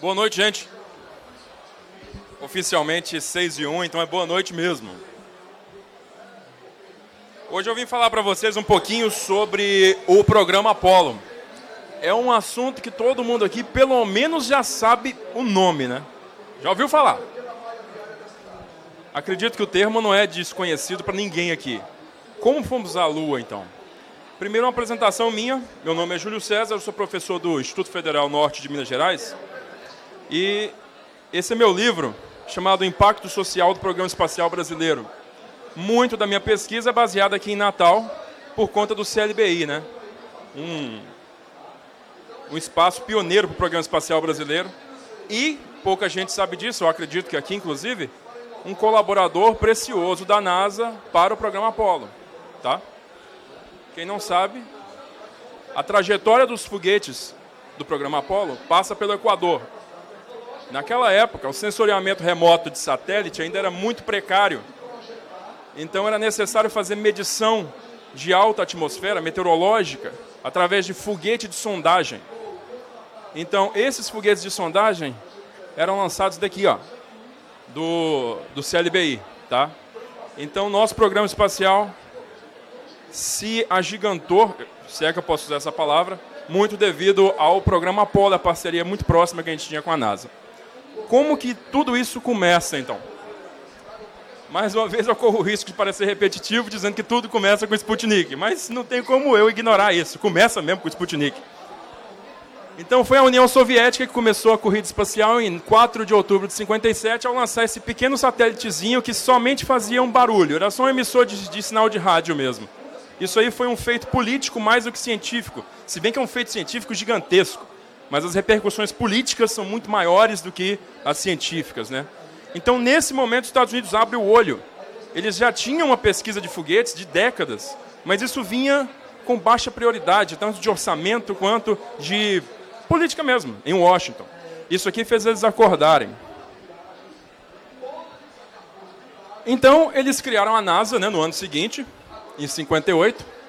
Boa noite, gente. Oficialmente 6h01, então é boa noite mesmo. Hoje eu vim falar para vocês um pouquinho sobre o programa Apollo. É um assunto que todo mundo aqui, pelo menos, já sabe o nome, né? Já ouviu falar? Acredito que o termo não é desconhecido para ninguém aqui. Como fomos à Lua, então? Primeiro, uma apresentação minha. Meu nome é Júlio César, eu sou professor do Instituto Federal Norte de Minas Gerais. E esse é meu livro, chamado Impacto Social do Programa Espacial Brasileiro. Muito da minha pesquisa é baseada aqui em Natal, por conta do CLBI, né? Um espaço pioneiro para o Programa Espacial Brasileiro. E, pouca gente sabe disso, eu acredito que aqui, inclusive, um colaborador precioso da NASA para o programa Apollo. Tá? Quem não sabe, a trajetória dos foguetes do programa Apollo passa pelo Equador. Naquela época, o sensoriamento remoto de satélite ainda era muito precário. Então, era necessário fazer medição de alta atmosfera meteorológica através de foguete de sondagem. Então, esses foguetes de sondagem eram lançados daqui, ó, do CLBI. Tá? Então, nosso programa espacial se agigantou, se é que eu posso usar essa palavra, muito devido ao programa Apollo, a parceria muito próxima que a gente tinha com a NASA. Como que tudo isso começa, então? Mais uma vez eu corro o risco de parecer repetitivo, dizendo que tudo começa com o Sputnik, mas não tem como eu ignorar isso, começa mesmo com o Sputnik. Então foi a União Soviética que começou a corrida espacial em 4 de outubro de 57, ao lançar esse pequeno satélitezinho que somente fazia um barulho, era só um emissor de sinal de rádio mesmo. Isso aí foi um feito político mais do que científico, se bem que é um feito científico gigantesco. Mas as repercussões políticas são muito maiores do que as científicas, né? Então, nesse momento, os Estados Unidos abrem o olho. Eles já tinham uma pesquisa de foguetes de décadas, mas isso vinha com baixa prioridade, tanto de orçamento quanto de política mesmo, em Washington. Isso aqui fez eles acordarem. Então, eles criaram a NASA, né, no ano seguinte, em 58.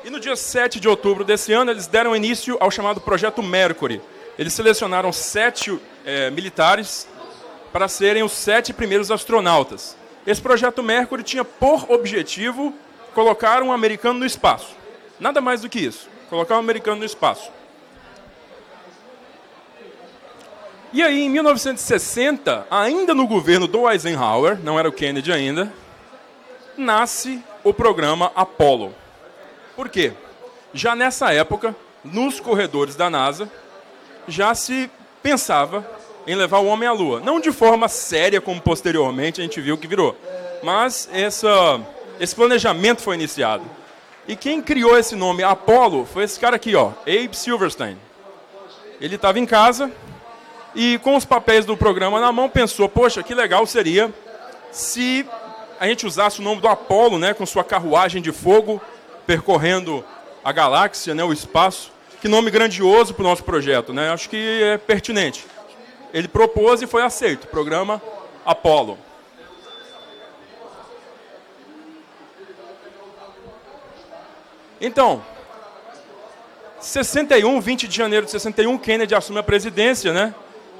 E no dia 7 de outubro desse ano, eles deram início ao chamado Projeto Mercury. Eles selecionaram 7 militares para serem os 7 primeiros astronautas. Esse Projeto Mercury tinha por objetivo colocar um americano no espaço. Nada mais do que isso, colocar um americano no espaço. E aí, em 1960, ainda no governo do Eisenhower, não era o Kennedy ainda, nasce o programa Apollo. Por quê? Já nessa época, nos corredores da NASA, já se pensava em levar o homem à Lua. Não de forma séria, como posteriormente a gente viu que virou, mas esse planejamento foi iniciado. E quem criou esse nome Apollo foi esse cara aqui, ó, Abe Silverstein. Ele estava em casa e, com os papéis do programa na mão, pensou, poxa, que legal seria se a gente usasse o nome do Apollo, né, com sua carruagem de fogo, percorrendo a galáxia, né, o espaço. Que nome grandioso para o nosso projeto, né? Acho que é pertinente. Ele propôs e foi aceito, programa Apollo. Então, 20 de janeiro de 61, Kennedy assume a presidência, né?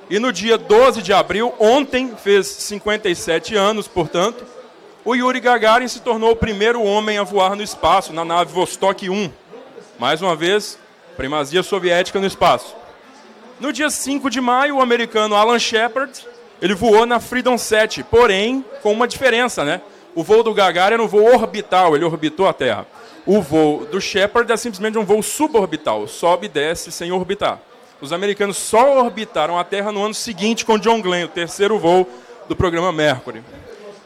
E no dia 12 de abril, ontem, fez 57 anos, portanto, o Yuri Gagarin se tornou o primeiro homem a voar no espaço, na nave Vostok 1. Mais uma vez, primazia soviética no espaço. No dia 5 de maio, o americano Alan Shepard, ele voou na Freedom 7, porém, com uma diferença, né? O voo do Gagarin era um voo orbital, ele orbitou a Terra. O voo do Shepard é simplesmente um voo suborbital, sobe e desce sem orbitar. Os americanos só orbitaram a Terra no ano seguinte com John Glenn, o terceiro voo do programa Mercury.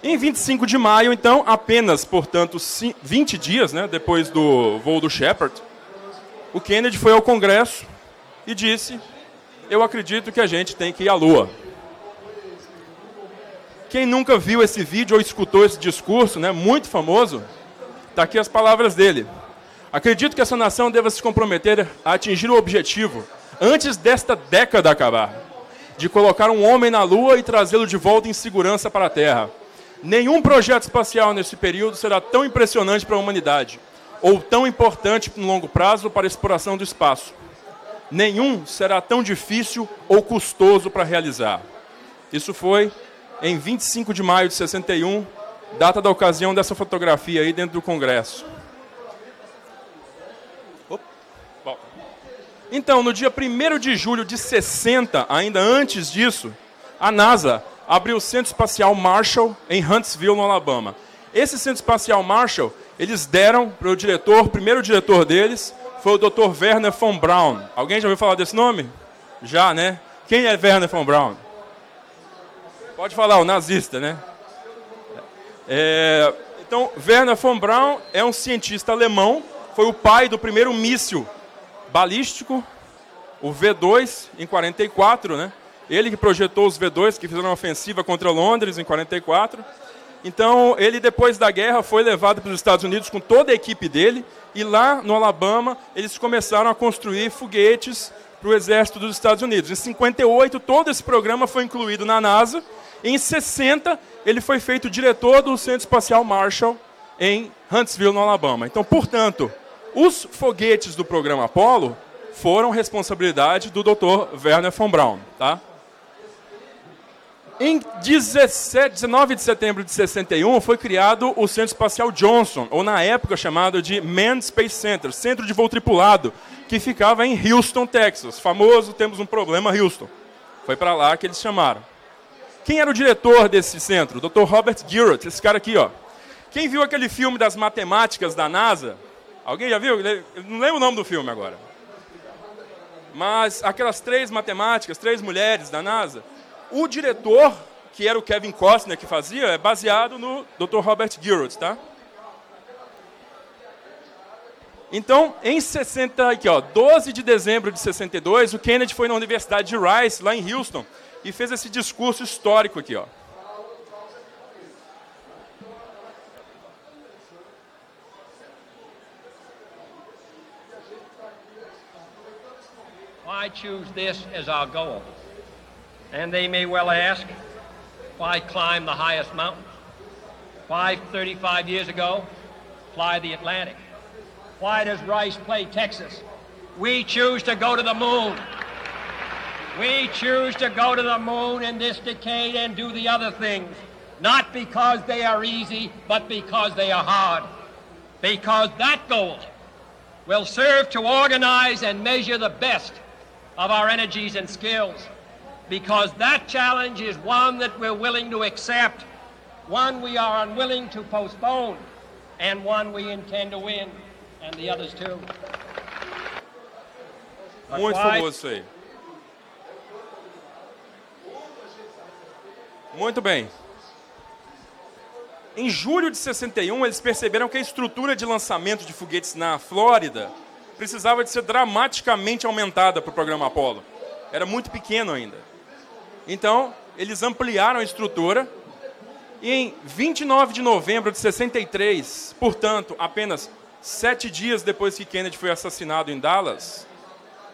Em 25 de maio, então, apenas, portanto, 20 dias, né, depois do voo do Shepard, o Kennedy foi ao Congresso e disse, eu acredito que a gente tem que ir à Lua. Quem nunca viu esse vídeo ou escutou esse discurso, né, muito famoso, está aqui as palavras dele. Acredito que essa nação deva se comprometer a atingir o objetivo, antes desta década acabar, de colocar um homem na Lua e trazê-lo de volta em segurança para a Terra. Nenhum projeto espacial nesse período será tão impressionante para a humanidade, ou tão importante no longo prazo para a exploração do espaço. nenhum será tão difícil ou custoso para realizar. Isso foi em 25 de maio de 61, data da ocasião dessa fotografia aí dentro do Congresso. Bom. Então, no dia 1º de julho de 60, ainda antes disso, a NASA abriu o Centro Espacial Marshall em Huntsville, no Alabama. Esse Centro Espacial Marshall, eles deram para o diretor, o primeiro diretor deles foi o Dr. Wernher von Braun. Alguém já ouviu falar desse nome? Já, né? Quem é Wernher von Braun? Pode falar, o nazista, né? Então, Wernher von Braun é um cientista alemão, foi o pai do primeiro míssil balístico, o V2, em 44, né? Ele que projetou os V2, que fizeram uma ofensiva contra Londres em 44. Então, ele, depois da guerra, foi levado para os Estados Unidos com toda a equipe dele, e lá no Alabama, eles começaram a construir foguetes para o exército dos Estados Unidos. Em 58, todo esse programa foi incluído na NASA. Em 60, ele foi feito diretor do Centro Espacial Marshall em Huntsville, no Alabama. Então, portanto, os foguetes do programa Apollo foram responsabilidade do Dr. Wernher von Braun. Tá? Em 19 de setembro de 61, foi criado o Centro Espacial Johnson, ou na época chamado de Manned Space Center, Centro de Voo Tripulado, que ficava em Houston, Texas. Famoso, temos um problema, Houston. Foi para lá que eles chamaram. Quem era o diretor desse centro? Dr. Robert Guillory, esse cara aqui, ó. Quem viu aquele filme das matemáticas da NASA? Alguém já viu? Eu não lembro o nome do filme agora. Mas aquelas 3 matemáticas, 3 mulheres da NASA, o diretor, que era o Kevin Costner que fazia, é baseado no Dr. Robert Guillory, tá? Então, em 12 de dezembro de 62, o Kennedy foi na Universidade de Rice, lá em Houston, e fez esse discurso histórico aqui, ó. Why choose this as our goal? And they may well ask, why climb the highest mountain? Why, 35 years ago, fly the Atlantic? Why does Rice play Texas? We choose to go to the moon. We choose to go to the moon in this decade and do the other things, not because they are easy, but because they are hard. Because that goal will serve to organize and measure the best of our energies and skills. Because that challenge is one that we're willing to accept, one we are unwilling to postpone, and one we intend to win, and the others too. Muito famoso isso aí. Muito bem. Em julho de 61, eles perceberam que a estrutura de lançamento de foguetes na Flórida precisava de ser dramaticamente aumentada para o programa Apollo. Era muito pequeno ainda. Então, eles ampliaram a estrutura e em 29 de novembro de 63, portanto, apenas 7 dias depois que Kennedy foi assassinado em Dallas,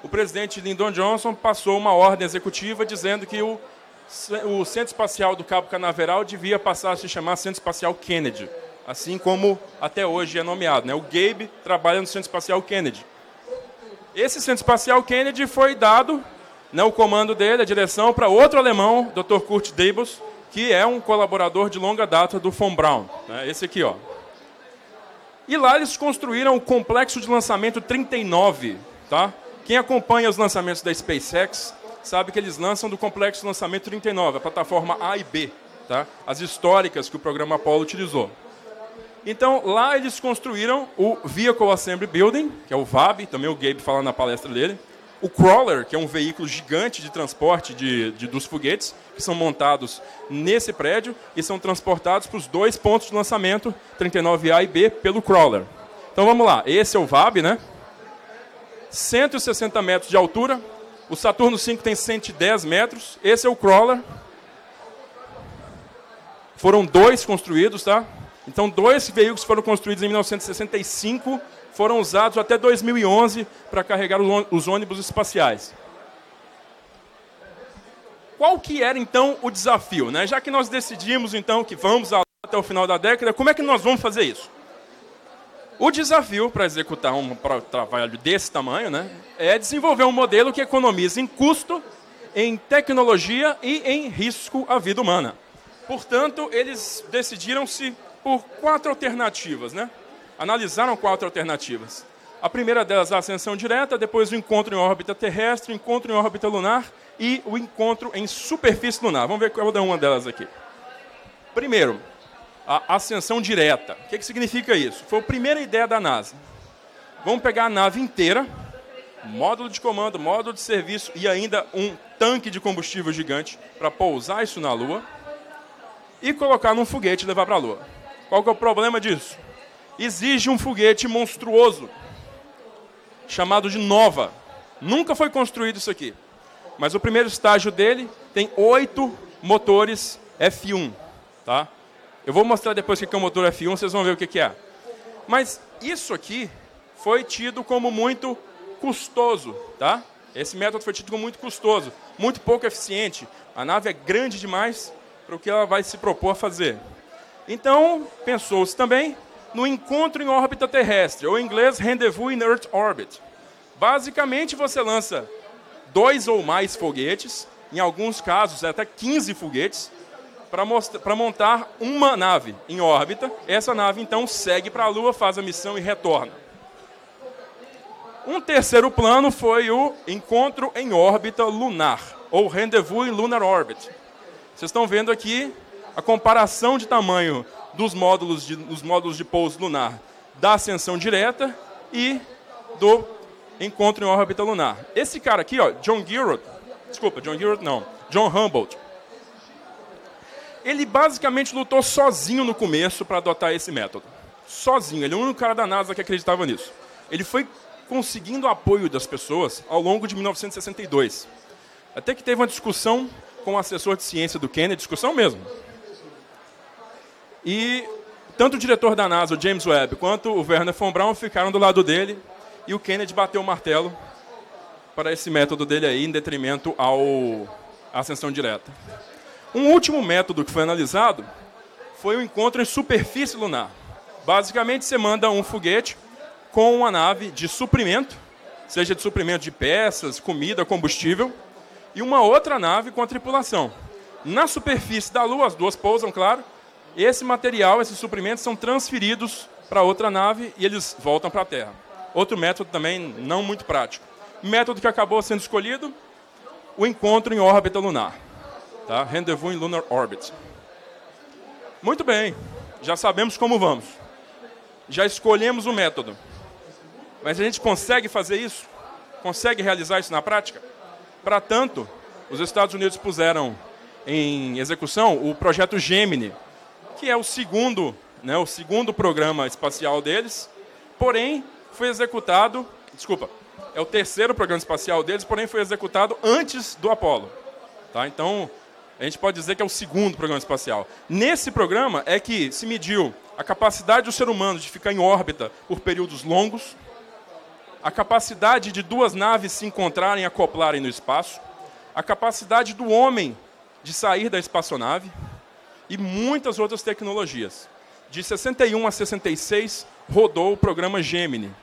o presidente Lyndon Johnson passou uma ordem executiva dizendo que o Centro Espacial do Cabo Canaveral devia passar a se chamar Centro Espacial Kennedy, assim como até hoje é nomeado, né? O Gabe trabalha no Centro Espacial Kennedy. Esse Centro Espacial Kennedy foi dado, né, o comando dele, a direção, para outro alemão, Dr. Kurt Debus, que é um colaborador de longa data do von Braun, né? Esse aqui, ó. E lá eles construíram o Complexo de Lançamento 39, tá? Quem acompanha os lançamentos da SpaceX sabe que eles lançam do Complexo de Lançamento 39, a plataforma A e B, tá? As históricas que o programa Apollo utilizou. Então, lá eles construíram o Vehicle Assembly Building, que é o VAB, também o Gabe fala na palestra dele, o Crawler, que é um veículo gigante de transporte dos foguetes, que são montados nesse prédio e são transportados para os 2 pontos de lançamento, 39A e B, pelo Crawler. Então vamos lá, esse é o VAB, né? 160 metros de altura, o Saturno V tem 110 metros, esse é o Crawler. Foram 2 construídos, tá? Então 2 veículos foram construídos em 1965, foram usados até 2011 para carregar os ônibus espaciais. Qual que era, então, o desafio, né? Já que nós decidimos, então, que vamos até o final da década, como é que nós vamos fazer isso? O desafio para executar um trabalho desse tamanho, né, é desenvolver um modelo que economize em custo, em tecnologia e em risco à vida humana. Portanto, eles decidiram-se por 4 alternativas, né? Analisaram 4 alternativas. A primeira delas é a ascensão direta, depois o encontro em órbita terrestre, o encontro em órbita lunar e o encontro em superfície lunar. Vamos ver cada uma delas aqui. Primeiro, a ascensão direta. O que significa isso? Foi a primeira ideia da NASA. Vamos pegar a nave inteira, módulo de comando, módulo de serviço e ainda um tanque de combustível gigante para pousar isso na Lua e colocar num foguete e levar para a Lua. Qual que é o problema disso? Exige um foguete monstruoso, chamado de Nova. Nunca foi construído isso aqui. Mas o primeiro estágio dele tem 8 motores F1. Tá? Eu vou mostrar depois o que é o motor F1, vocês vão ver o que é. Mas isso aqui foi tido como muito custoso. Tá? Esse método foi tido como muito custoso, muito pouco eficiente. A nave é grande demais para o que ela vai se propor a fazer. Então, pensou-se também no encontro em órbita terrestre, ou em inglês, Rendezvous in Earth Orbit. Basicamente, você lança 2 ou mais foguetes, em alguns casos até 15 foguetes, para montar uma nave em órbita. Essa nave, então, segue para a Lua, faz a missão e retorna. Um terceiro plano foi o encontro em órbita lunar, ou Rendezvous in Lunar Orbit. Vocês estão vendo aqui a comparação de tamanho dos módulos de pouso lunar da ascensão direta e do encontro em órbita lunar. Esse cara aqui, ó, John Humboldt, ele basicamente lutou sozinho no começo para adotar esse método. Sozinho, ele é o único cara da NASA que acreditava nisso. Ele foi conseguindo o apoio das pessoas ao longo de 1962. Até que teve uma discussão com o assessor de ciência do Kennedy, discussão mesmo. E tanto o diretor da NASA, o James Webb, quanto o Wernher von Braun ficaram do lado dele e o Kennedy bateu o martelo para esse método dele aí, em detrimento à ascensão direta. Um último método que foi analisado foi o encontro em superfície lunar. Basicamente, você manda um foguete com uma nave de suprimento, seja de suprimento de peças, comida, combustível, e uma outra nave com a tripulação. Na superfície da Lua, as duas pousam, claro, esse material, esses suprimentos são transferidos para outra nave e eles voltam para a Terra. Outro método também não muito prático. Método que acabou sendo escolhido, o encontro em órbita lunar. Tá? Rendezvous in Lunar Orbit. Muito bem, já sabemos como vamos. Já escolhemos o método. Mas a gente consegue fazer isso? Consegue realizar isso na prática? Para tanto, os Estados Unidos puseram em execução o projeto Gemini, que é o segundo programa espacial deles, porém foi executado, é o terceiro programa espacial deles, porém foi executado antes do Apollo. Tá? Então, a gente pode dizer que é o segundo programa espacial. Nesse programa é que se mediu a capacidade do ser humano de ficar em órbita por períodos longos, a capacidade de 2 naves se encontrarem e acoplarem no espaço, a capacidade do homem de sair da espaçonave e muitas outras tecnologias. De 61 a 66, rodou o programa Gemini.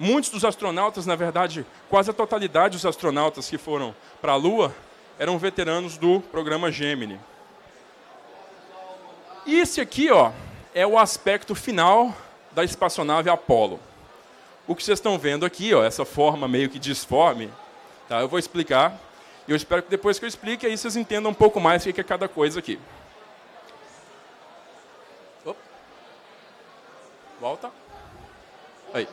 Muitos dos astronautas, na verdade, quase a totalidade dos astronautas que foram para a Lua, eram veteranos do programa Gemini. E esse aqui, ó, é o aspecto final da espaçonave Apollo. O que vocês estão vendo aqui, ó, essa forma meio que disforme, tá? Eu vou explicar. E eu espero que depois que eu explique, aí vocês entendam um pouco mais o que é cada coisa aqui. Opa. Volta. Aí.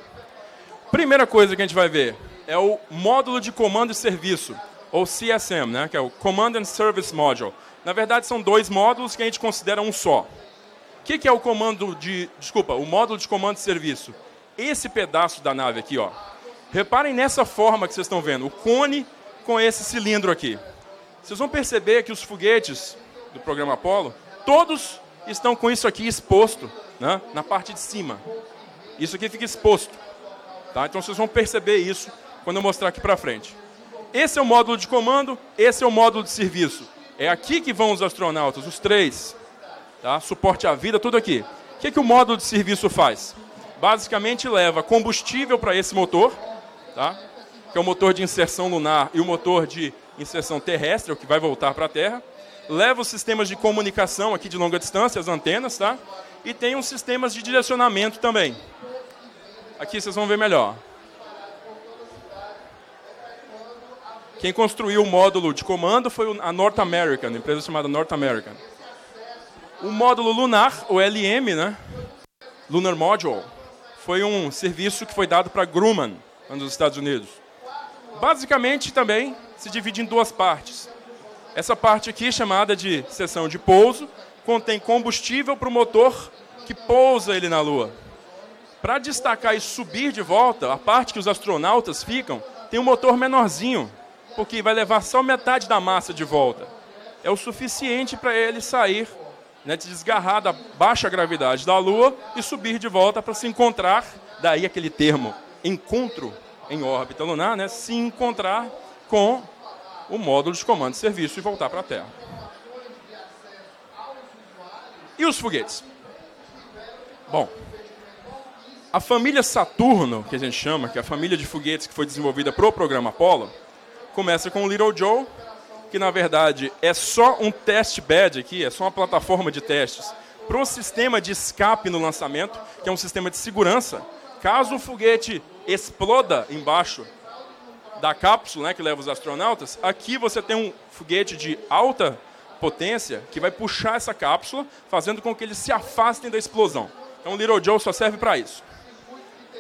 Primeira coisa que a gente vai ver é o módulo de comando e serviço, ou CSM, né? Que é o Command and Service Module. Na verdade, são 2 módulos que a gente considera um só. O que é o módulo de comando e serviço? Esse pedaço da nave aqui, ó. Reparem nessa forma que vocês estão vendo, o cone com esse cilindro aqui. Vocês vão perceber que os foguetes do programa Apollo, todos estão com isso aqui exposto, né, na parte de cima. Isso aqui fica exposto. Tá? Então vocês vão perceber isso quando eu mostrar aqui para frente. Esse é o módulo de comando, esse é o módulo de serviço. É aqui que vão os astronautas, os 3. Tá? Suporte à vida, tudo aqui. O que o módulo de serviço faz? basicamente leva combustível para esse motor, tá? Que é o motor de inserção lunar e o motor de inserção terrestre, o que vai voltar para a Terra. Leva os sistemas de comunicação aqui de longa distância, as antenas, tá? E tem uns sistemas de direcionamento também. Aqui vocês vão ver melhor. Quem construiu o módulo de comando foi a North American, a empresa chamada North American. O módulo lunar, o LM, né? Lunar Module, foi um serviço que foi dado para Grumman, nos Estados Unidos. Basicamente, também, se divide em duas partes. Essa parte aqui, chamada de seção de pouso, contém combustível para o motor que pousa ele na Lua. Para destacar e subir de volta, a parte que os astronautas ficam, tem um motor menorzinho, porque vai levar só metade da massa de volta. É o suficiente para ele sair, né, de desgarrar da baixa gravidade da Lua e subir de volta para se encontrar, daí aquele termo, encontro em órbita lunar, né, se encontrar com o módulo de comando de serviço e voltar para a Terra. E os foguetes? Bom, a família Saturno, que a gente chama, que é a família de foguetes que foi desenvolvida para o programa Apollo, começa com o Little Joe, que na verdade é só um test bed aqui, é só uma plataforma de testes para o sistema de escape no lançamento, que é um sistema de segurança. Caso o foguete exploda embaixo da cápsula, né, que leva os astronautas, aqui você tem um foguete de alta potência que vai puxar essa cápsula, fazendo com que eles se afastem da explosão. Então o Little Joe só serve para isso.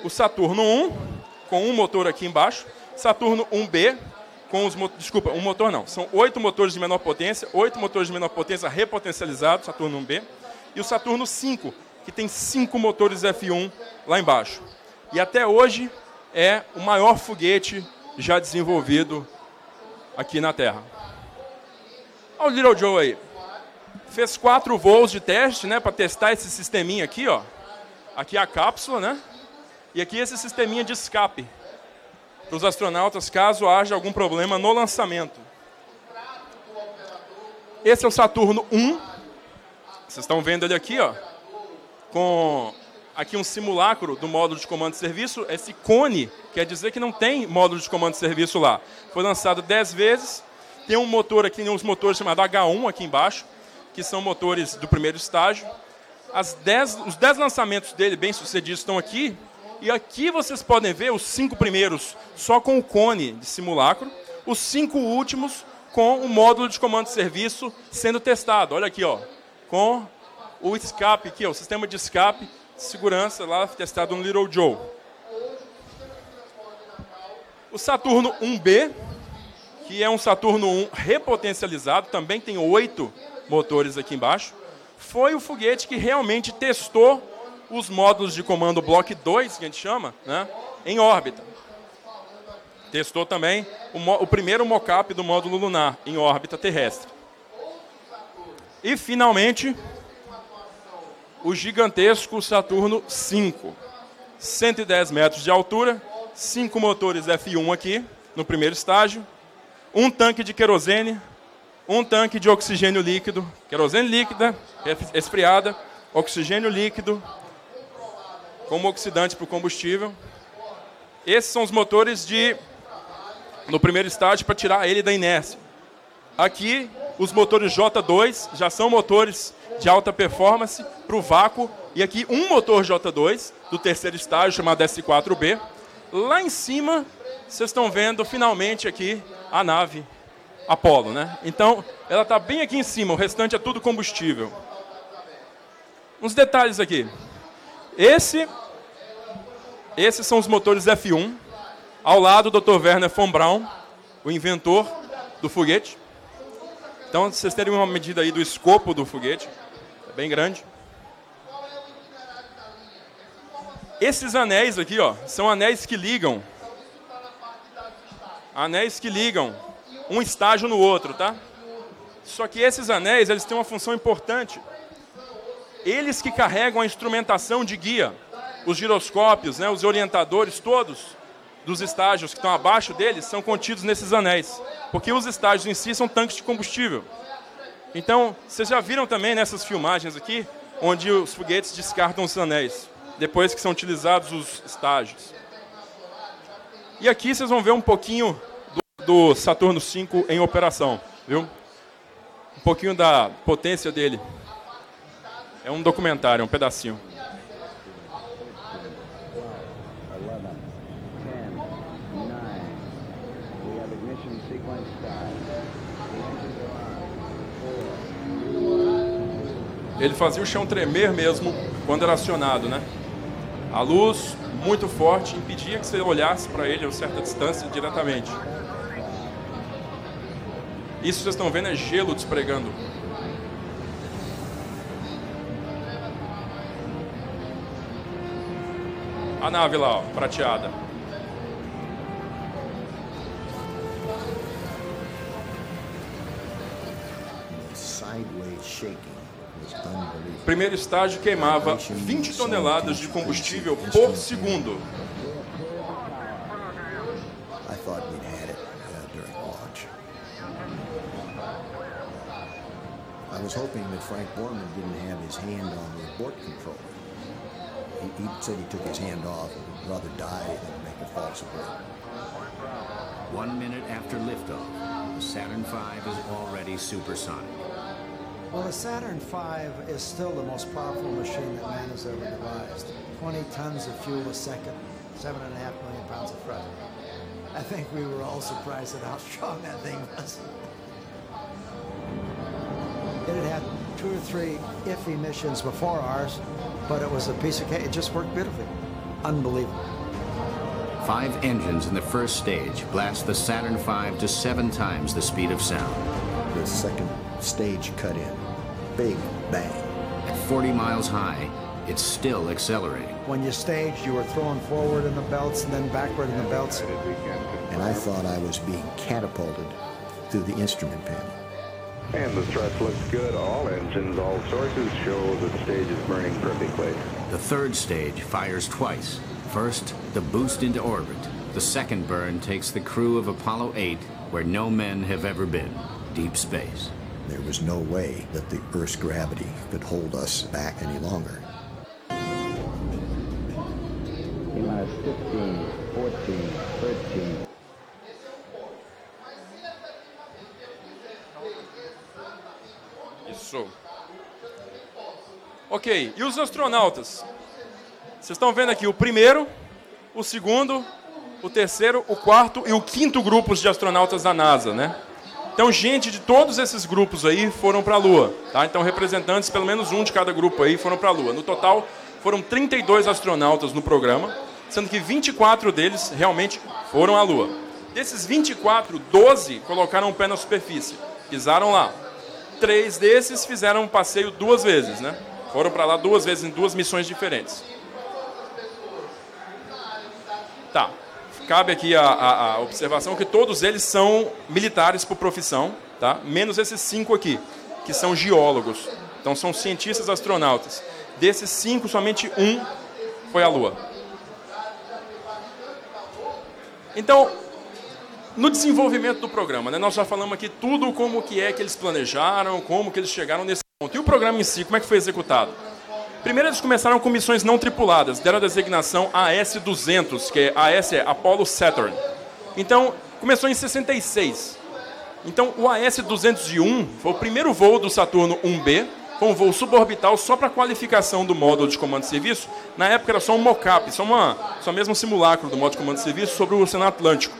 O Saturno 1, com um motor aqui embaixo. Saturno 1B, com os desculpa, um motor não. São 8 motores de menor potência, 8 motores de menor potência repotencializados, Saturno 1B. E o Saturno 5, que tem 5 motores F1 lá embaixo. E até hoje é o maior foguete já desenvolvido aqui na Terra. Olha o Little Joe aí. Fez 4 voos de teste, né, para testar esse sisteminha aqui, ó. Aqui é a cápsula, né? E aqui esse sisteminha de escape para os astronautas, caso haja algum problema no lançamento. Esse é o Saturno 1. Vocês estão vendo ele aqui, ó, com aqui um simulacro do módulo de comando de serviço. Esse cone quer dizer que não tem módulo de comando de serviço lá. Foi lançado 10 vezes. Tem um motor aqui, uns motores chamados H1 aqui embaixo, que são motores do primeiro estágio. Os 10 lançamentos dele bem-sucedidos estão aqui. E aqui vocês podem ver os 5 primeiros só com o cone de simulacro. Os 5 últimos com o módulo de comando de serviço sendo testado. Olha aqui, ó, com o escape aqui, ó, o sistema de escape de segurança lá testado no Little Joe. O Saturno 1B, que é um Saturno 1 repotencializado, também tem 8 motores aqui embaixo. Foi o foguete que realmente testou os módulos de comando Block 2, que a gente chama, né, em órbita. Testou também o primeiro mock-up do módulo lunar em órbita terrestre. E, finalmente, o gigantesco Saturno 5. 110 metros de altura, 5 motores F1 aqui, no primeiro estágio, um tanque de querosene, um tanque de oxigênio líquido, querosene líquida, esfriada, oxigênio líquido, como oxidante para o combustível. Esses são os motores no primeiro estágio para tirar ele da inércia. Aqui, os motores J2 já são motores de alta performance para o vácuo. E aqui, um motor J2 do terceiro estágio, chamado S4B. Lá em cima, vocês estão vendo finalmente aqui a nave Apollo, né? Então, ela está bem aqui em cima, o restante é tudo combustível. Uns detalhes aqui. Esses são os motores F1. Ao lado, o Dr. Werner von Braun, o inventor do foguete. Então, vocês terem uma medida aí do escopo do foguete. É bem grande. Esses anéis aqui, ó, são anéis que ligam. Anéis que ligam um estágio no outro, tá? Só que esses anéis, eles têm uma função importante. Eles que carregam a instrumentação de guia, os giroscópios, né, os orientadores, todos dos estágios que estão abaixo deles, são contidos nesses anéis. Porque os estágios em si são tanques de combustível. Então, vocês já viram também nessas filmagens aqui, onde os foguetes descartam os anéis. depois que são utilizados os estágios. E aqui vocês vão ver um pouquinho do Saturno V em operação, viu? Um pouquinho da potência dele. É um documentário, é um pedacinho. Ele fazia o chão tremer mesmo quando era acionado, né? A luz muito forte impedia que você olhasse para ele a certa distância diretamente. Isso vocês estão vendo é gelo despregando. A nave lá, ó, prateada. O primeiro estágio queimava 20 toneladas de combustível por segundo. I was hoping that Frank Borman didn't have his hand on the abort control. He said he took his hand off and would rather die than make a false abort. 1 minute after liftoff, the Saturn V is already supersonic. Well, the Saturn V is still the most powerful machine that man has ever devised. 20 tons of fuel a second, 7.5 million pounds of thrust. I think we were all surprised at how strong that thing was. It had 2 or 3 iffy missions before ours, but it was a piece of cake. It just worked beautifully. Unbelievable. 5 engines in the first stage blast the Saturn V to 7 times the speed of sound. The second stage cut in. Big bang. At 40 miles high, it's still accelerating. When you staged, you were thrown forward in the belts and then backward in the belts. And I thought I was being catapulted through the instrument panel. And the thrust looks good. All engines, all sources show the stage is burning perfectly. The third stage fires twice. First, the boost into orbit. The second burn takes the crew of Apollo 8 where no men have ever been, deep space. There was no way that the Earth's gravity could hold us back any longer. 15, 14, 13. Isso. Ok, e os astronautas? Vocês estão vendo aqui o primeiro, o segundo, o terceiro, o quarto e o quinto grupos de astronautas da NASA, né? Então, gente de todos esses grupos aí foram para a Lua, tá? Então, representantes, pelo menos um de cada grupo aí, foram para a Lua. No total, foram 32 astronautas no programa, sendo que 24 deles realmente foram à Lua. Desses 24, 12 colocaram o pé na superfície, pisaram lá. 3 desses fizeram um passeio 2 vezes, né? Foram para lá 2 vezes em 2 missões diferentes. Tá. Cabe aqui a observação que todos eles são militares por profissão, tá? Menos esses 5 aqui, que são geólogos. Então são cientistas astronautas. Desses 5, somente um foi à Lua. Então, no desenvolvimento do programa, né, nós já falamos aqui tudo como que é que eles planejaram, como que eles chegaram nesse ponto. E o programa em si, como é que foi executado? Primeiro eles começaram com missões não tripuladas, deram a designação AS-200, que AS é Apollo Saturn. Então, começou em 66. Então, o AS-201 foi o primeiro voo do Saturno 1B, foi um voo suborbital só para qualificação do módulo de comando de serviço. Na época era só um mock-up, só mesmo um simulacro do módulo de comando de serviço sobre o Oceano Atlântico.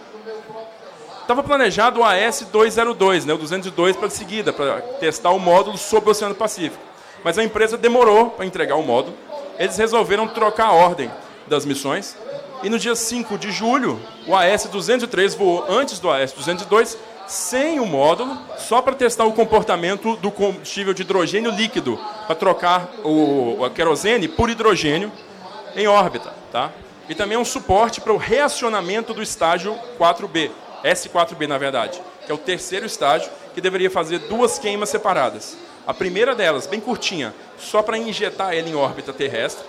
Estava planejado o AS-202, né, o 202 para seguida, para testar o módulo sobre o Oceano Pacífico. Mas a empresa demorou para entregar o módulo. Eles resolveram trocar a ordem das missões. E no dia 5 de julho, o AS-203 voou antes do AS-202, sem o módulo, só para testar o comportamento do combustível de hidrogênio líquido, para trocar a querosene por hidrogênio em órbita. Tá? E também um suporte para o reacionamento do estágio 4B, S4B na verdade, que é o terceiro estágio, que deveria fazer 2 queimas separadas. A primeira delas, bem curtinha, só para injetar ele em órbita terrestre.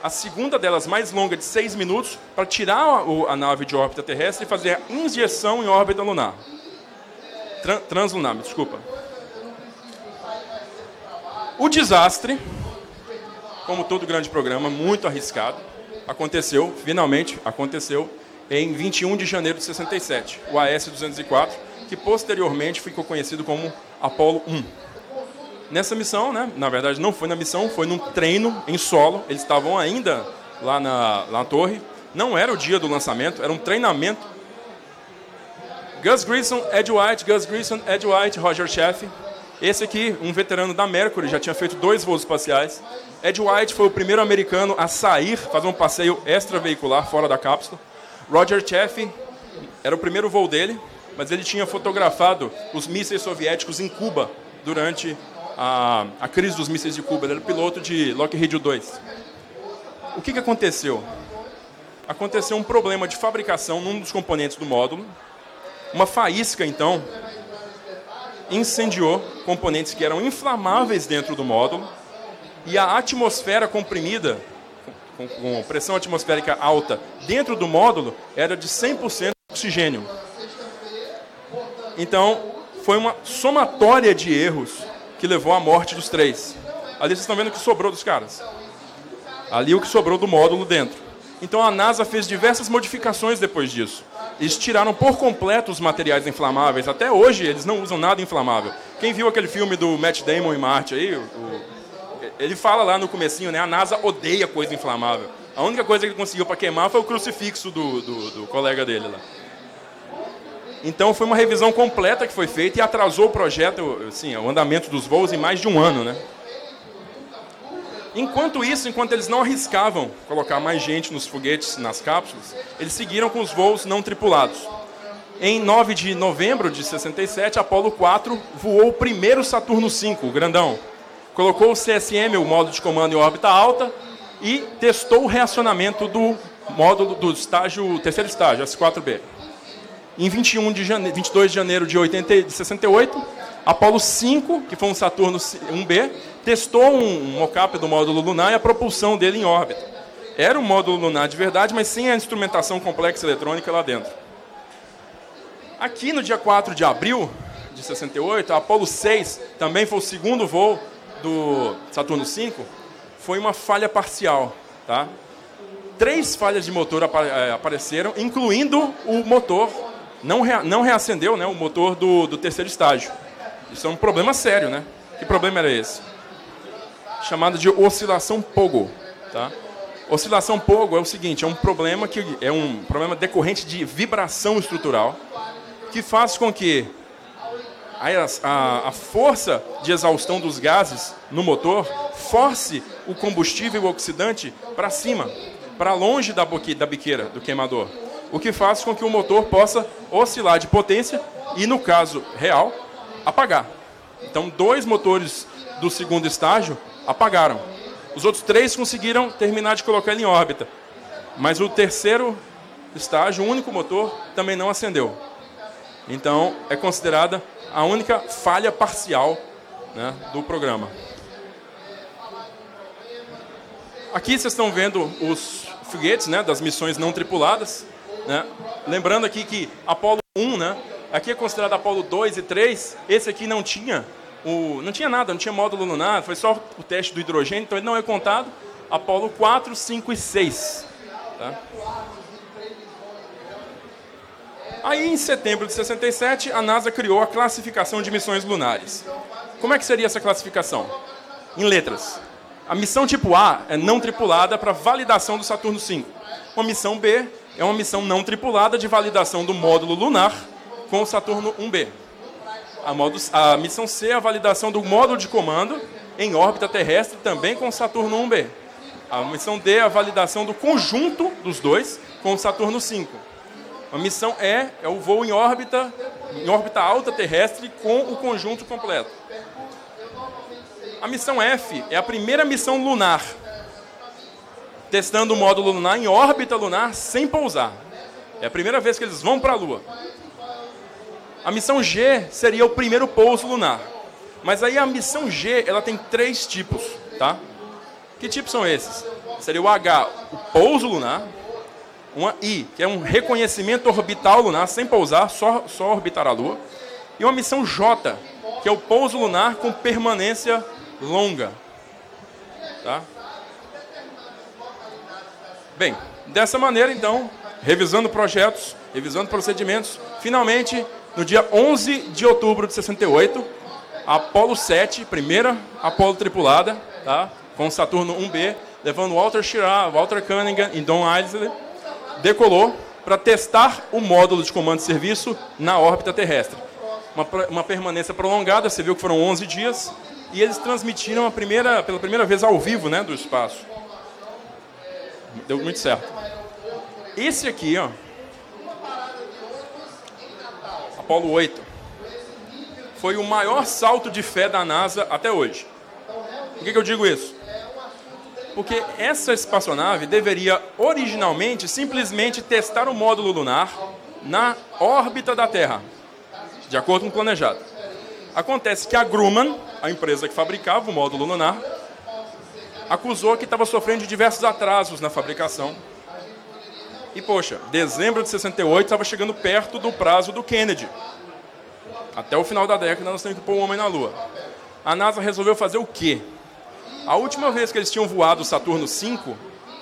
A segunda delas, mais longa, de 6 minutos, para tirar a nave de órbita terrestre e fazer a injeção em órbita lunar. Translunar, desculpa. O desastre como todo grande programa, muito arriscado. Aconteceu, finalmente aconteceu, em 21 de janeiro de 67, o AS-204, que posteriormente ficou conhecido como Apollo 1. Nessa missão, né, na verdade não foi na missão, foi num treino em solo, eles estavam ainda lá na torre, não era o dia do lançamento, era um treinamento. Gus Grissom, Ed White, Roger Chaffee. Esse aqui, um veterano da Mercury, já tinha feito 2 voos espaciais. Ed White foi o primeiro americano a sair, fazer um passeio extraveicular fora da cápsula. Roger Chaffee era o primeiro voo dele, mas ele tinha fotografado os mísseis soviéticos em Cuba durante a crise dos mísseis de Cuba. Ele era piloto de Lockheed U-2. O que aconteceu? Aconteceu um problema de fabricação num dos componentes do módulo. Uma faísca, então, incendiou componentes que eram inflamáveis dentro do módulo e a atmosfera comprimida, com pressão atmosférica alta, dentro do módulo, era de 100% oxigênio. Então, foi uma somatória de erros que levou à morte dos 3. Ali vocês estão vendo o que sobrou dos caras. Ali o que sobrou do módulo dentro. Então a NASA fez diversas modificações depois disso. Eles tiraram por completo os materiais inflamáveis. Até hoje eles não usam nada inflamável. Quem viu aquele filme do Matt Damon em Marte aí, ele fala lá no comecinho, né? A NASA odeia coisa inflamável. A única coisa que ele conseguiu para queimar foi o crucifixo do colega dele lá. Então foi uma revisão completa que foi feita e atrasou o projeto, assim, o andamento dos voos em mais de um ano, né? Enquanto isso, enquanto eles não arriscavam colocar mais gente nos foguetes, nas cápsulas, eles seguiram com os voos não tripulados. Em 9 de novembro de 67, Apollo 4 voou o primeiro Saturno V, o grandão. Colocou o CSM, o módulo de comando em órbita alta, e testou o reacionamento do módulo do terceiro estágio, S4B. Em 22 de janeiro de 68, Apollo 5, que foi um Saturno 1B, testou um mock-up do módulo lunar e a propulsão dele em órbita. Era um módulo lunar de verdade, mas sem a instrumentação complexa eletrônica lá dentro. Aqui no dia 4 de abril de 68, a Apollo 6, também foi o segundo voo do Saturno V, foi uma falha parcial. Tá? 3 falhas de motor apareceram, incluindo o motor, não reacendeu, né, o motor do terceiro estágio. Isso é um problema sério, né? Que problema era esse? Chamado de oscilação Pogo. Tá? Oscilação Pogo é o seguinte, é um problema decorrente de vibração estrutural, que faz com que a força de exaustão dos gases no motor force o combustível oxidante para cima, para longe da biqueira do queimador, o que faz com que o motor possa oscilar de potência e, no caso real, apagar. Então, 2 motores do segundo estágio apagaram. Os outros 3 conseguiram terminar de colocar ele em órbita, mas o terceiro estágio, o único motor, também não acendeu. Então, é considerada a única falha parcial, né, do programa. Aqui vocês estão vendo os foguetes, né, das missões não tripuladas. Né? Lembrando aqui que Apollo 1, né, aqui é considerado Apollo 2 e 3. Esse aqui não tinha nada, não tinha módulo lunar, foi só o teste do hidrogênio, então ele não é contado. Apollo 4, 5 e 6. Tá? Aí, em setembro de 67, a NASA criou a classificação de missões lunares. Como é que seria essa classificação? Em letras. A missão tipo A é não tripulada para validação do Saturno V. Uma missão B é uma missão não tripulada de validação do módulo lunar com o Saturno 1B. A missão C é a validação do módulo de comando em órbita terrestre também com o Saturno 1B. A missão D é a validação do conjunto dos dois com o Saturno V. A missão E é o voo em órbita alta terrestre com o conjunto completo. A missão F é a primeira missão lunar, testando o módulo lunar em órbita lunar sem pousar. É a primeira vez que eles vão para a Lua. A missão G seria o primeiro pouso lunar. Mas aí a missão G ela tem 3 tipos. Tá? Que tipos são esses? Seria o H, o pouso lunar. Uma I, que é um reconhecimento orbital lunar, sem pousar, só orbitar a Lua. E uma missão J, que é o pouso lunar com permanência longa. Tá? Bem, dessa maneira, então, revisando projetos, revisando procedimentos, finalmente, no dia 11 de outubro de 68, a Apollo 7, primeira Apollo tripulada, tá, com o Saturno 1B, levando Walter Schirra, Walter Cunningham e Don Isley, decolou para testar o módulo de comando e serviço na órbita terrestre. Uma permanência prolongada, você viu que foram 11 dias, e eles transmitiram pela primeira vez ao vivo, né, do espaço. Deu muito certo. Esse aqui, ó, Apollo 8, foi o maior salto de fé da NASA até hoje. Por que eu digo isso? Porque essa espaçonave deveria originalmente simplesmente testar o módulo lunar na órbita da Terra, de acordo com o planejado. Acontece que a Grumman, a empresa que fabricava o módulo lunar, acusou que estava sofrendo de diversos atrasos na fabricação. E, poxa, dezembro de 68 estava chegando perto do prazo do Kennedy. Até o final da década nós temos que pôr o homem na Lua. A NASA resolveu fazer o quê? A última vez que eles tinham voado o Saturno V,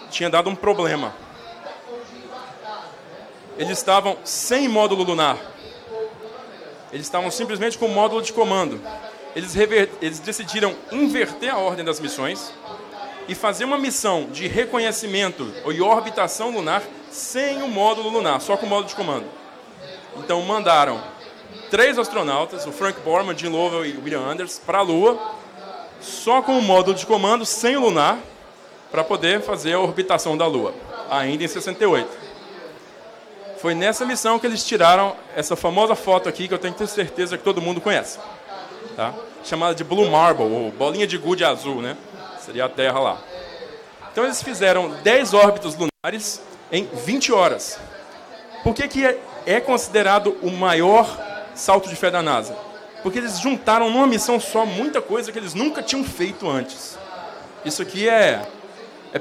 tinha dado um problema. Eles estavam sem módulo lunar. Eles estavam simplesmente com módulo de comando. Eles decidiram inverter a ordem das missões e fazer uma missão de reconhecimento e orbitação lunar sem o módulo lunar, só com o módulo de comando. Então mandaram 3 astronautas, o Frank Borman, Jim Lovell e William Anders, para a Lua, só com o módulo de comando, sem o lunar, para poder fazer a orbitação da Lua, ainda em 68. Foi nessa missão que eles tiraram essa famosa foto aqui, que eu tenho que ter certeza que todo mundo conhece, tá? Chamada de Blue Marble, ou bolinha de gude azul, né? Seria a Terra lá. Então eles fizeram 10 órbitas lunares em 20 horas. Por que é considerado o maior salto de fé da NASA? Porque eles juntaram numa missão só muita coisa que eles nunca tinham feito antes. Isso aqui é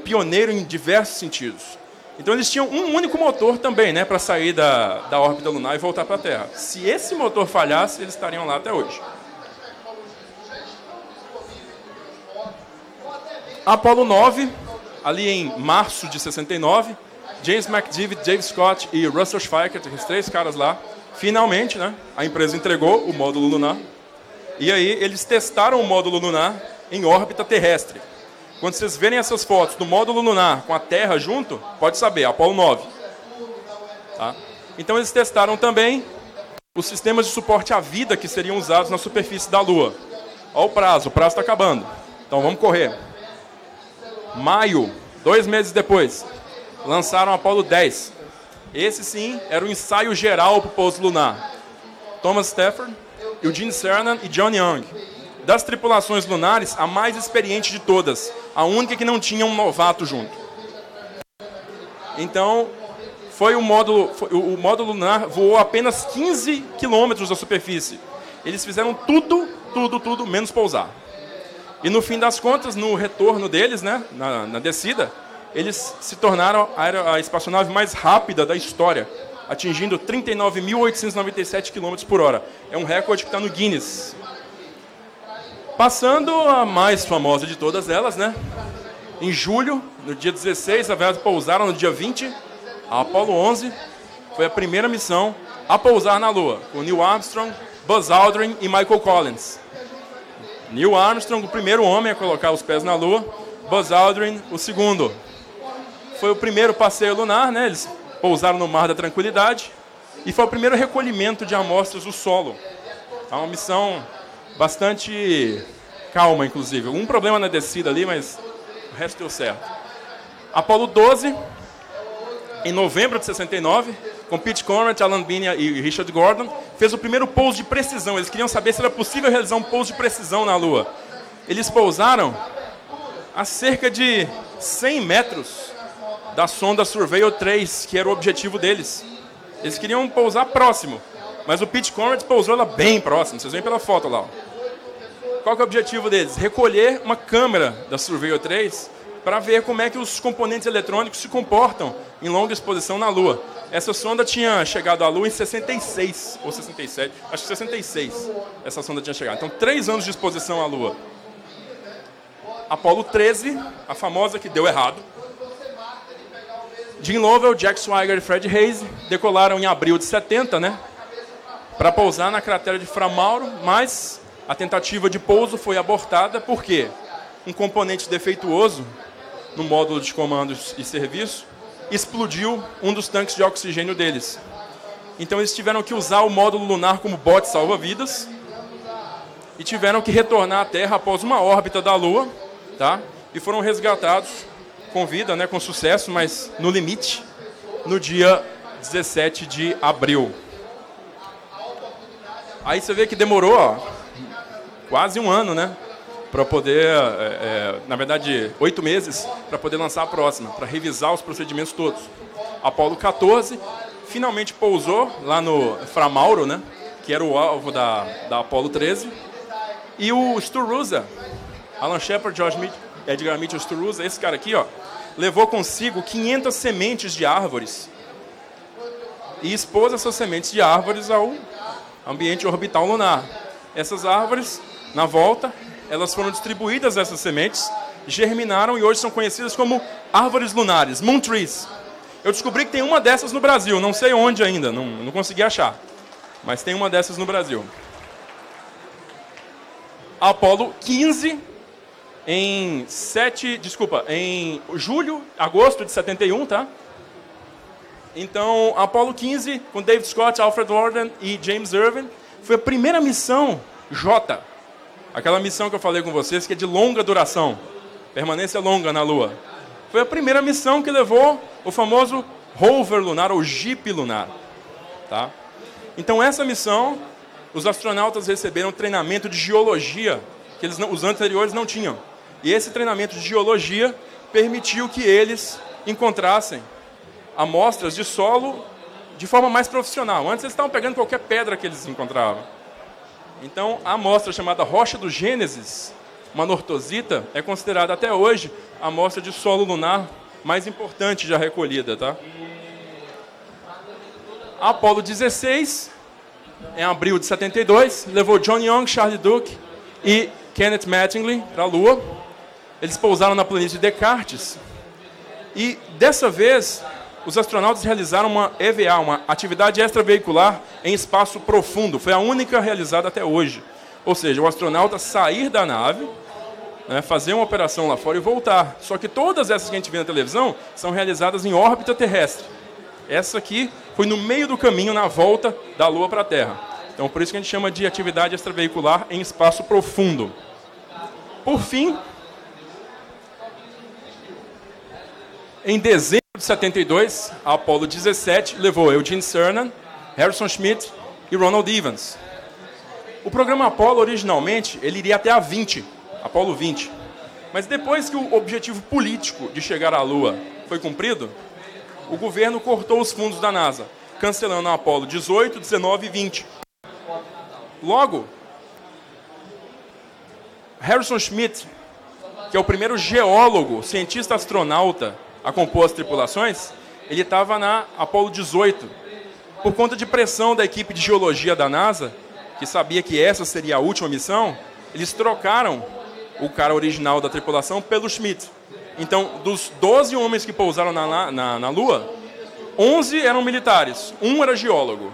pioneiro em diversos sentidos. Então eles tinham um único motor também, né, para sair da órbita lunar e voltar para a Terra. Se esse motor falhasse, eles estariam lá até hoje. A Apollo 9, ali em março de 69, James McDivitt, Dave Scott e Russell Schweiker, esses 3 caras lá, finalmente, né, a empresa entregou o módulo lunar. E aí eles testaram o módulo lunar em órbita terrestre. Quando vocês verem essas fotos do módulo lunar com a Terra junto, pode saber, Apollo 9. Tá? Então eles testaram também os sistemas de suporte à vida que seriam usados na superfície da Lua. Olha o prazo está acabando. Então vamos correr. Maio, 2 meses depois, lançaram o Apollo 10. Esse sim era o ensaio geral para o pouso lunar. Thomas Stafford, Eugene Cernan e John Young. Das tripulações lunares, a mais experiente de todas. A única que não tinha um novato junto. Então, o módulo lunar voou apenas 15 quilômetros da superfície. Eles fizeram tudo, menos pousar. E no fim das contas, no retorno deles, né, na descida, eles se tornaram a espaçonave mais rápida da história, atingindo 39.897 km por hora. É um recorde que está no Guinness. Passando a mais famosa de todas elas, né? Em julho, no dia 16, a verdade, pousaram no dia 20, a Apollo 11 foi a primeira missão a pousar na Lua, com Neil Armstrong, Buzz Aldrin e Michael Collins. Neil Armstrong, o primeiro homem a colocar os pés na Lua, Buzz Aldrin, o segundo. Foi o primeiro passeio lunar, né? Eles pousaram no Mar da Tranquilidade, e foi o primeiro recolhimento de amostras do solo. É uma missão bastante calma, inclusive. Um problema na descida ali, mas o resto deu certo. Apollo 12, em novembro de 69, com Pete Conrad, Alan Bean e Richard Gordon, fez o primeiro pouso de precisão. Eles queriam saber se era possível realizar um pouso de precisão na Lua. Eles pousaram a cerca de 100 metros da sonda Surveyor 3, que era o objetivo deles. Eles queriam pousar próximo, mas o Pete Conrad pousou ela bem próximo. Vocês veem pela foto lá. Qual que é o objetivo deles? Recolher uma câmera da Surveyor 3 para ver como é que os componentes eletrônicos se comportam em longa exposição na Lua. Essa sonda tinha chegado à Lua em 66, ou 67, acho que 66, essa sonda tinha chegado. Então, 3 anos de exposição à Lua. Apollo 13, a famosa que deu errado. Jim Lovell, Jack Swigert e Fred Haise decolaram em abril de 70, né, para pousar na cratera de Fra Mauro, mas a tentativa de pouso foi abortada porque um componente defeituoso no módulo de comandos e serviço explodiu um dos tanques de oxigênio deles. Então eles tiveram que usar o módulo lunar como bote salva-vidas e tiveram que retornar à Terra após uma órbita da Lua, tá? E foram resgatados com vida, né, com sucesso, mas no limite, no dia 17 de abril. Aí você vê que demorou quase um ano, né, para poder, na verdade, 8 meses, para poder lançar a próxima, para revisar os procedimentos todos. Apollo 14 finalmente pousou lá no Fra Mauro, né, que era o alvo da Apollo 13, e o Sturluza, Alan Shepard, Edgar Mitchell Sturluza, esse cara aqui, ó, levou consigo 500 sementes de árvores e expôs essas sementes de árvores ao ambiente orbital lunar. Essas árvores, na volta, elas foram distribuídas, essas sementes, germinaram e hoje são conhecidas como árvores lunares, moon trees. Eu descobri que tem uma dessas no Brasil, não sei onde ainda, não consegui achar, mas tem uma dessas no Brasil. A Apollo 15, em agosto de 71, tá? Então, a Apollo 15, com David Scott, Alfred Worden e James Irving, foi a primeira missão J. Aquela missão que eu falei com vocês, que é de longa duração, permanência longa na Lua. Foi a primeira missão que levou o famoso rover lunar, ou Jeep lunar. Tá? Então, essa missão, os astronautas receberam treinamento de geologia, que os anteriores não tinham. E esse treinamento de geologia permitiu que eles encontrassem amostras de solo de forma mais profissional. Antes eles estavam pegando qualquer pedra que eles encontravam. Então, a amostra chamada Rocha do Gênesis, uma nortosita, é considerada até hoje a amostra de solo lunar mais importante já recolhida. Tá? A Apollo 16, em abril de 72, levou John Young, Charlie Duke e Kenneth Mattingly para a Lua. Eles pousaram na planície de Descartes. E, dessa vez, os astronautas realizaram uma EVA, uma atividade extraveicular em espaço profundo. Foi a única realizada até hoje. Ou seja, o astronauta sair da nave, né, fazer uma operação lá fora e voltar. Só que todas essas que a gente vê na televisão são realizadas em órbita terrestre. Essa aqui foi no meio do caminho, na volta da Lua para a Terra. Então, por isso que a gente chama de atividade extraveicular em espaço profundo. Por fim, em dezembro de 72, a Apollo 17 levou Eugene Cernan, Harrison Schmitt e Ronald Evans. O programa Apollo, originalmente, ele iria até a 20, Apollo 20. Mas depois que o objetivo político de chegar à Lua foi cumprido, o governo cortou os fundos da NASA, cancelando a Apollo 18, 19 e 20. Logo, Harrison Schmitt, que é o primeiro geólogo, cientista astronauta a compor as tripulações, ele estava na Apollo 18. Por conta de pressão da equipe de geologia da NASA, que sabia que essa seria a última missão, eles trocaram o cara original da tripulação pelo Schmitt. Então, dos 12 homens que pousaram na Lua, 11 eram militares, um era geólogo,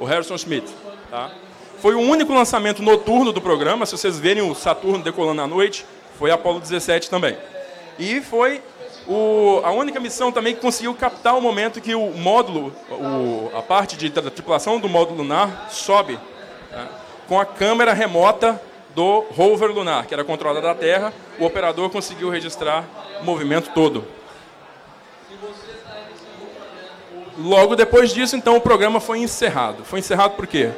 o Harrison Schmitt. Tá? Foi o único lançamento noturno do programa. Se vocês verem o Saturno decolando à noite, foi a Apollo 17 também. E foi a única missão também que conseguiu captar o momento que o módulo, a parte da tripulação do módulo lunar sobe, né, com a câmera remota do rover lunar, que era controlada da Terra. O operador conseguiu registrar o movimento todo. Logo depois disso, então, o programa foi encerrado. Foi encerrado por quê?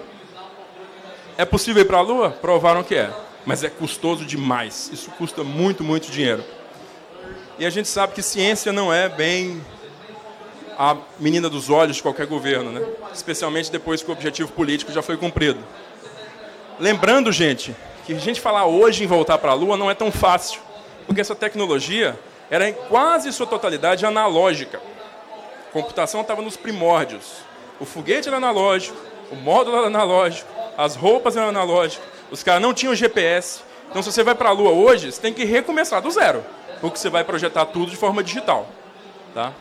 É possível ir para a Lua? Provaram que é. Mas é custoso demais. Isso custa muito, muito dinheiro. E a gente sabe que ciência não é bem a menina dos olhos de qualquer governo, né? Especialmente depois que o objetivo político já foi cumprido. Lembrando, gente, que a gente falar hoje em voltar para a Lua não é tão fácil, porque essa tecnologia era em quase sua totalidade analógica. A computação estava nos primórdios. O foguete era analógico, o módulo era analógico, as roupas eram analógicas, os caras não tinham GPS. Então, se você vai para a Lua hoje, você tem que recomeçar do zero, porque você vai projetar tudo de forma digital. Tá?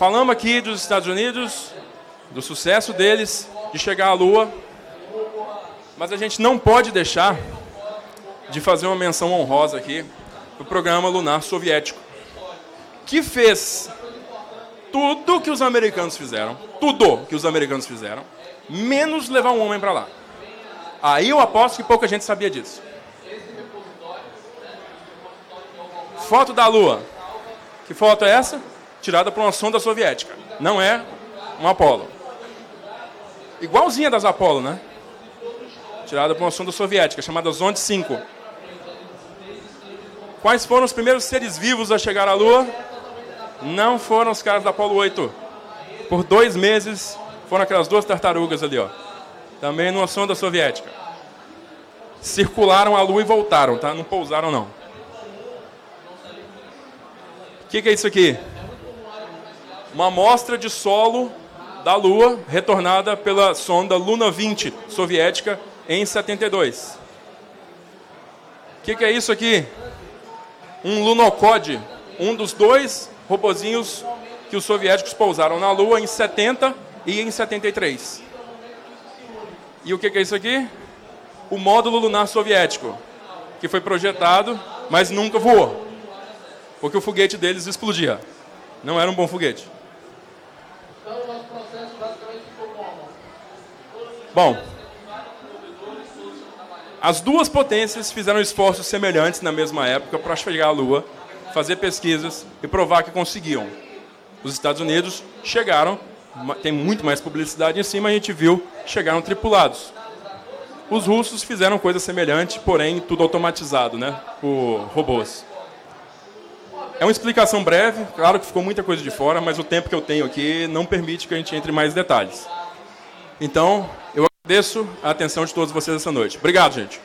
Falamos aqui dos Estados Unidos, do sucesso deles, de chegar à Lua, mas a gente não pode deixar de fazer uma menção honrosa aqui do programa lunar soviético, que fez tudo que os americanos fizeram, menos levar um homem para lá. Aí eu aposto que pouca gente sabia disso. Foto da Lua. Que foto é essa? Tirada por uma sonda soviética. Não é um Apollo. Igualzinha das Apollo, né? Tirada por uma sonda soviética, chamada Zond 5. Quais foram os primeiros seres vivos a chegar à Lua? Não foram os caras da Apollo 8. Por 2 meses, foram aquelas 2 tartarugas ali, ó. Também numa sonda soviética. Circularam a Lua e voltaram, tá? Não pousaram, não. O que é isso aqui? Uma amostra de solo da Lua, retornada pela sonda Luna 20, soviética, em 72. O que é isso aqui? Um Lunokhod, um dos 2 robozinhos que os soviéticos pousaram na Lua em 70 e em 73. E o que é isso aqui? O módulo lunar soviético, que foi projetado, mas nunca voou, porque o foguete deles explodia. Não era um bom foguete. Bom, as 2 potências fizeram esforços semelhantes na mesma época para chegar à Lua, fazer pesquisas e provar que conseguiam. Os Estados Unidos chegaram, tem muito mais publicidade em cima, a gente viu, chegaram tripulados. Os russos fizeram coisa semelhante, porém tudo automatizado, né, por robôs. É uma explicação breve, claro que ficou muita coisa de fora, mas o tempo que eu tenho aqui não permite que a gente entre em mais detalhes. Então, eu agradeço a atenção de todos vocês essa noite. Obrigado, gente.